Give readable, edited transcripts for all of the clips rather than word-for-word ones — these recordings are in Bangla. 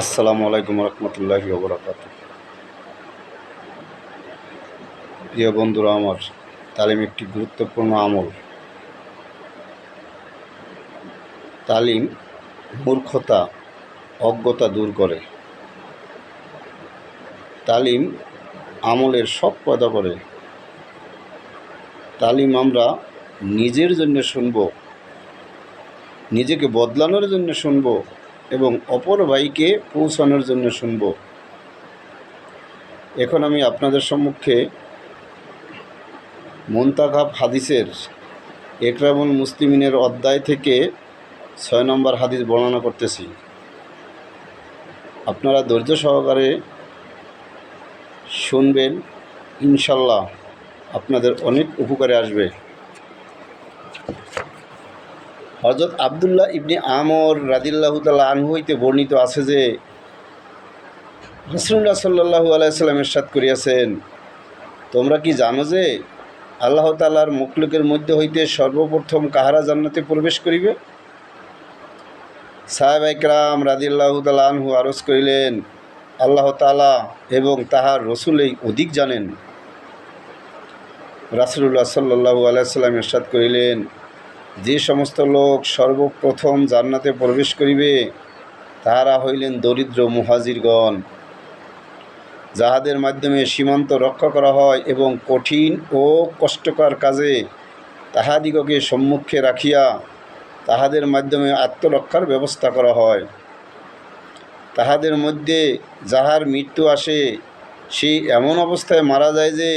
আসসালামু আলাইকুম রহমতুল্লাহি ওয়া বারাকাতুহু। প্রিয় বন্ধুরা আমার, তালিম একটি গুরুত্বপূর্ণ আমল। তালিম মূর্খতা, অজ্ঞতা দূর করে। তালিম আমলের সব পয়দা করে। তালিম আমরা নিজের জন্য শুনব, নিজেকে বদলানোর জন্য শুনব এবং অপর ভাইকে পৌঁছানোর জন্য শুনব। এখন আমি আপনাদের সম্মুখে মুনতাখাব হাদিসের ইকরামুল মুসলিমিনের অধ্যায় থেকে 6 নম্বর হাদিস বর্ণনা করতেছি। আপনারা ধৈর্য সহকারে শুনবেন, ইনশাল্লাহ আপনাদের অনেক উপকারে আসবে। হযরত আবদুল্লাহ ইবনে আমর রাদিয়াল্লাহু তাআলা আনহু হইতে বর্ণিত আছে যে রাসূলুল্লাহ সাল্লাল্লাহু আলাইহি সাল্লাম ইরশাদ করিয়াছেন, তোমরা কি জানো যে আল্লাহ তাআলার মখলুকের মধ্যে হইতে সর্বপ্রথম কাহারা জান্নাতে প্রবেশ করিবে? সাহাবায়ে কেরাম রাদিয়াল্লাহু তাআলা আনহু আরজ করিলেন, আল্লাহ তাআলা এবং তাহার রসূলই অধিক জানেন। রাসূলুল্লাহ সাল্লাল্লাহু আলাইহি সাল্লাম ইরশাদ করিলেন, যে সমস্ত লোক সর্বপ্রথম জান্নাতে প্রবেশ করিবে তাহারা হইলেন দরিদ্র মুহাজিরগণ, যাহাদের মাধ্যমে সীমান্ত রক্ষা করা হয় এবং কঠিন ও কষ্টকর কাজে তাহাদিগকে সম্মুখে রাখিয়া তাহাদের মাধ্যমে আত্মরক্ষার ব্যবস্থা করা হয়। তাহাদের মধ্যে যাহার মৃত্যু আসে সে এমন অবস্থায় মারা যায় যে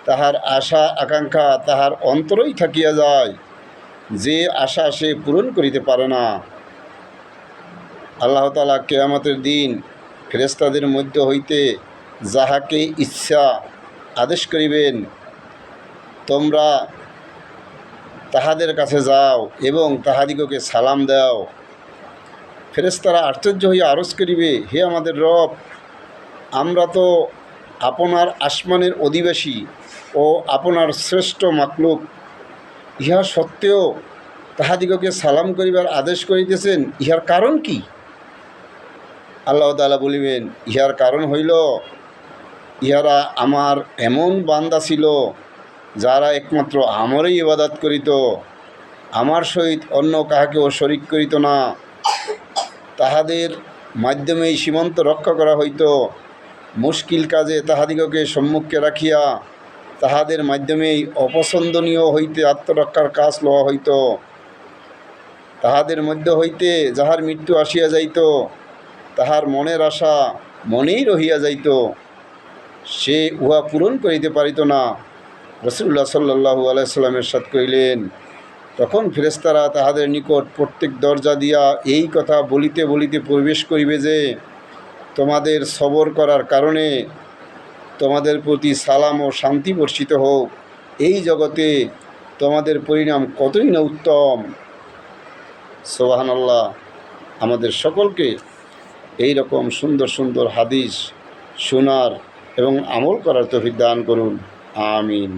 তাহার আশা আকাঙ্ক্ষা তাহার অন্তরেই থাকিয়া যায়, যে আশা সে পূরণ করিতে পারে না। আল্লাহ তাআলা কিয়ামতের দিন ফেরেশতাদের মধ্য হইতে যাহাকে ইচ্ছা আদেশ করিবেন, তোমরা তাহাদের কাছে যাও এবং তাহাদিগকে সালাম দাও। ফেরেশতারা আশ্চর্য হইয়া আরজ করিবে, হে আমাদের রব, আমরা তো আপনার আসমানের অধিবাসী ও আপনার শ্রেষ্ঠ মাখলুক, ইহা সত্ত্বেও তাহাদিগকে সালাম করিবার আদেশ করিতেছেন, ইহার কারণ কি? আল্লাহ তাআলা বলিবেন, ইহার কারণ হইল ইহারা আমার এমন বান্দা ছিল যারা একমাত্র আমারই ইবাদত করিত, আমার সহিত অন্য কাহাকেও শরিক করিত না। তাহাদের মাধ্যমেই সীমান্ত রক্ষা করা হইত, মুশকিল কাজে তাহাদিগকে সম্মুখে রাখিয়া তাহাদের মাধ্যমেই অপছন্দনীয় হইতে আত্মরক্ষার কাজ লওয়া হইত। তাহাদের মধ্য হইতে যাহার মৃত্যু আসিয়া যাইত তাহার মনের আশা মনেই রহিয়া যাইত, সে উহা পূরণ করিতে পারিত না। রাসূলুল্লাহ সাল্লাল্লাহু আলাইহি সাল্লাম ইরশাদ করিলেন, তখন ফেরেশতারা তাহাদের নিকট প্রত্যেক দরজা দিয়া এই কথা বলিতে বলিতে প্রবেশ করিবে যে, তোমাদের সবর করার কারণে তোমাদের প্রতি সালাম ও শান্তি বর্ষিত হোক, এই জগতে তোমাদের পরিণাম কতই না উত্তম। সুবহানাল্লাহ। আমাদের সকলকে এই রকম সুন্দর সুন্দর হাদিস শোনার এবং আমল করার তৌফিক দান করুন। আমিন।